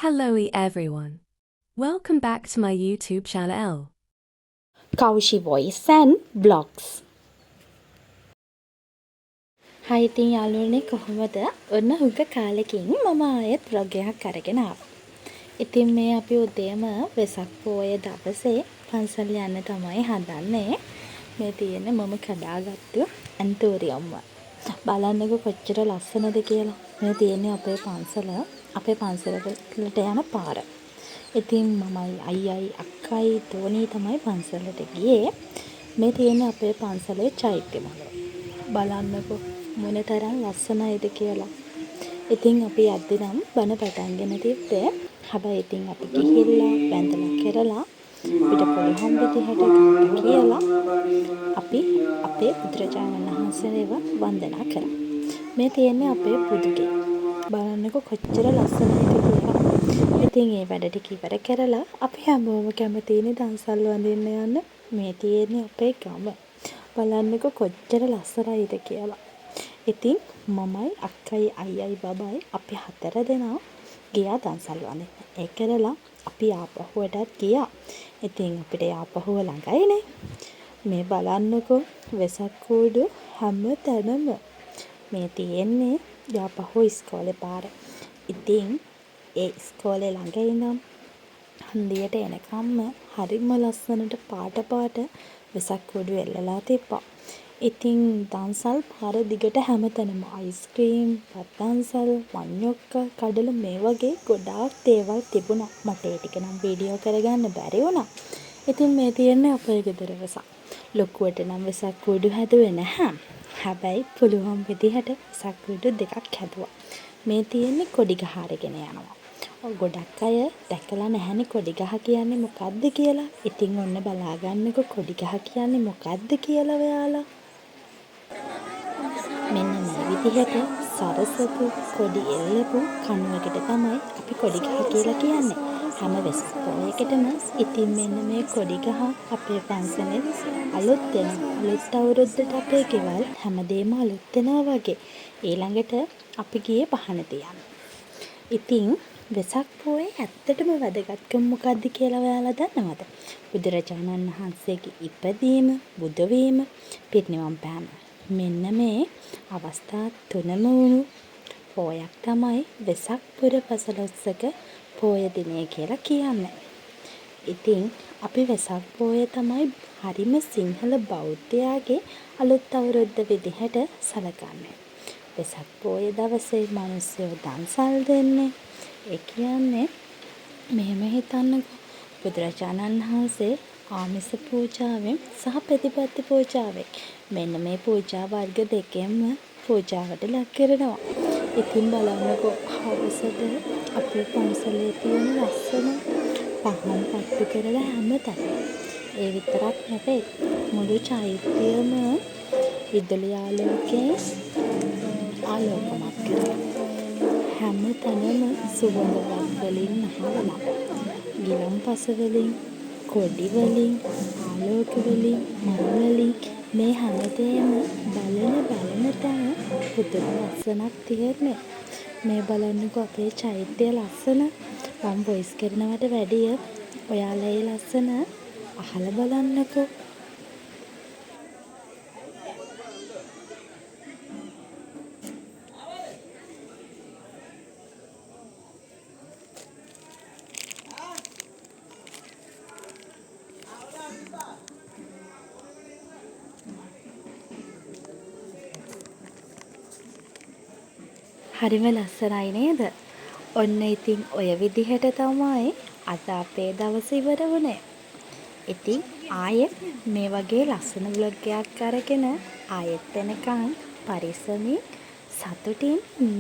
Hello everyone. Welcome back to my YouTube channel. Kaushi Voice and Blogs. Hi ඉතින් යාළුවනේ කොහොමද? ඔන්න හුඟ කාලෙකින් මම ආයෙත් vlog එකක් අරගෙන ආවා. ඉතින් මේ අපි උදේම වෙසක් පොය දවසේ පන්සල් යන්න තමයි හදන්නේ. මේ තියෙන්නේ මම කඩාගත්තු ඇන්තෝරියම්ව. බලන්නකෝ කොච්චර ලස්සනද කියලා. මේ තියෙන්නේ අපේ පන්සලට යන පාර. ඉතින් මමයි අයියයි අක්කයි තෝනී තමයි පන්සලට ගියේ. මේ තියෙන්නේ අපේ පන්සලේ චෛත්‍ය මළුව. බලන්නකෝ මොන තරම් ලස්සනයිද කියලා. ඉතින් අපි යද්දි නම් බණ පටන්ගෙන තිබ්බේ. හැබැයි ඉතින් අපි ගිහිල්ලා වැඳලා කරලා පිට පොළොහොම් විදිහට ගාථා කියලා අපි අපේ බුදුරජාණන් වහන්සේව වන්දනා කරා. මේ තියෙන්නේ අපේ බුදුගේ. බලන්නකෝ කොච්චර ලස්සනයිද කියලා. ඉතින් ඒ වැඩ ටික ඉවර කරලා අපි හැමෝම කැමතිනේ දන්සල් වඳින්න යන්න. මේ තියෙන්නේ අපේ ගම. බලන්නකෝ කොච්චර ලස්සනයිද කියලා. ඉතින් මමයි අක්කයි අයියයි බබයි අපි 4 දෙනා ගියා දන්සල් වඳින්න. ඒ කරලා අපි ආපහුවටත් ගියා. ඉතින් අපිට ආපහුව ළඟයිනේ. මේ බලන්නකෝ වෙසක් කූඩු හැම තැනම මේ තියෙන්නේ ආපහු ඉස්කෝලේ පාර. ඉතින් ඒ ඉස්කෝලේ ළඟ ඉඳන් හන්දියට එනකම්ම හරිම ලස්සනට පාට වෙසක් කූඩු එල්ලලා තිබ්බා. ඉතින් දන්සල් පාර දිගට හැමතැනම අයිස්ක්‍රීම්, පත්තන්සල්, මඤ්ඤොක්ක, කඩල මේ වගේ ගොඩාක් දේවල් තිබුණා. මට ඒ ටික නම් වීඩියෝ කරගන්න බැරි වුණා. ඉතින් මේ තියෙන්නේ අපේ ගෙදර වෙසක්. ලොකුවට නම් වෙසක් කූඩු හැදුවේ නැහැ. හැබැයි පුළුවන් විදිහට වෙසක් කූඩු දෙකක් හැදුවා. මේ තියෙන්නේ කොඩි ගහ අරගෙන යනවා. ගොඩක් අය දැකලා නැහැනේ කොඩි ගහ කියන්නේ මොකද්ද කියලා. ඉතින් ඔන්න බලාගන්නකෝ කොඩි ගහ කියන්නේ මොකද්ද කියලා ඔයාලා. මෙන්න මේ විදිහට සරසපු කොඩි එල්ලපු කණුවකට තමයි අපි කොඩි ගහ කියලා කියන්නේ. හැම වෙසක් පොයකටම ඉතින් මෙන්න මේ කොඩි ගහ අපේ පන්සලේ අලුත් අවුරුද්දට අපේ ගෙවල් හැමදේම අලුත් වෙනවා වගේ. ඊළඟට අපි ගියේ පහන තියන්න. ඉතින් වෙසක් පොයේ ඇත්තටම වැදගත්කම මොකද්ද කියලා ඔයාලා දන්නවද? බුදුරජාණන් වහන්සේගේ ඉපදීම, බුදු වීම, පිරිනිවන් පෑම. මෙන්න මේ අවස්ථා තුනම වුණු පොයක් තමයි වෙසක් පුර පසළොස්වක පොය දිනය කියලා කියන්නේ. ඉතින් අපි වෙසක් පොය තමයි හරිම සිංහල බෞද්ධයාගේ අලුත් අවුරුද්ද විදිහට සලකන්නේ. වෙසක් පොය දවසේ මිනිස්සු දන්සල් දෙන්නේ. ඒ කියන්නේ මෙහෙම හිතන්නකෝ බුදුරජාණන් වහන්සේ ආමිස පූජාවෙන් සහ ප්‍රතිපත්ති පූජාවෙන් මෙන්න මේ පූජා වර්ග දෙකෙන්ම පූජාවට ලක් කරනවා. ඉතින් බලන්නකෝ හවසට අපේ පන්සලේ තියෙන ලස්සන පහන් පත්තු කරලා හැමතැනම. ඒ විතරක් නෙවෙයි මුළු චෛත්‍යයම විදුලි ආලෝකයෙන් ආලෝකමත් කරනවා. හැම තැනම සුවඳවත් වලින් නහවලා ගිලන්පස වලින් කොඩි වලින් ආලෝක වලින් මල් වලින් මේ හැමදේම බලන තැන පුදුම ලස්සනක් තියෙන්නේ. මේ බලන්නකෝ අපේ චෛත්‍ය ලස්සන. මම වොයිස් කරනවට වැඩිය ඔයාලා ඒ ලස්සන අහලා බලන්නකෝ. හරිම ලස්සනයි නේද? ඔන්න ඉතින් ඔය විදිහට තමයි අද අපේ දවස ඉවර වුණේ. ඉතින් ආයෙත් මේ වගේ ලස්සන vlog එකක් අරගෙන ආයෙත් එනකන් පරිස්සමින් සතුටින් ඉන්න.